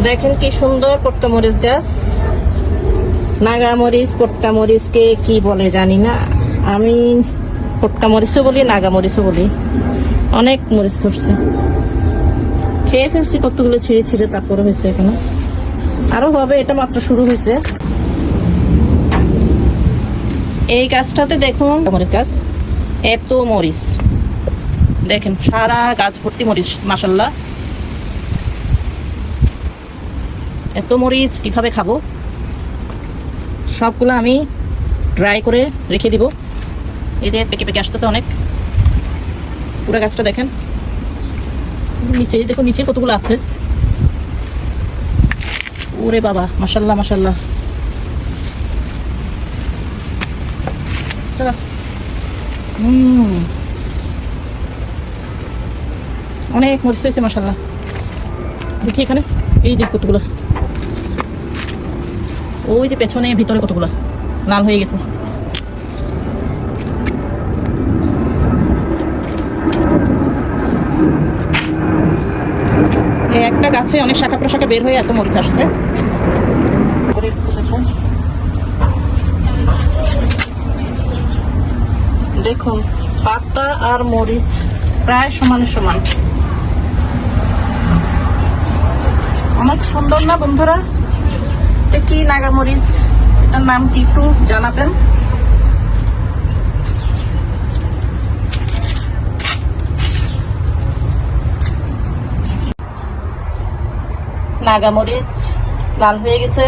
দেখেন কি সুন্দর পট্টা মরিচ গাছ। নাগা মরিচ পট্টা মরিচকে কি বলে জানি না, আমি পট্টা মরিচও বলি নাগা মরিচও বলি। অনেক মরিচ ধরছে, খেয়ে ফেলছি কতগুলো ছিঁড়ে ছিঁড়ে, তারপরে হয়েছে এখানে আরো হবে, এটা মাত্র শুরু হয়েছে। এই গাছটাতে দেখুন মরিচ গাছ, এত মরিচ দেখেন, সারা গাছ ভর্তি মরিচ মাশাআল্লাহ। এত মরিচ কিভাবে খাবো, সবগুলো আমি ড্রাই করে রেখে দিব। এই যে পেকে পেকে আসতেছে অনেক, পুরো গাছটা দেখেন। নিচে দেখো, নিচে কতগুলো আছে, ওরে বাবা মাশাআল্লাহ মাশাআল্লাহ। চলো, অনেক মরিচ হয়েছে মাশাআল্লাহ। দেখি এখানে, এই যে কতগুলো, ওই যে পেছনে ভিতরে কতগুলো লাল হয়ে গেছে। এই একটা গাছে অনেক শাখা প্রশাখা বের হয়ে এত মরিচ আসছে। দেখুন পাতা আর মরিচ প্রায় সমান সমান, অনেক সুন্দর না বন্ধুরা? এটা কি নাগা মরিচ, এটার নাম কি একটু জানাবেন? নাগা মরিচ লাল হয়ে গেছে।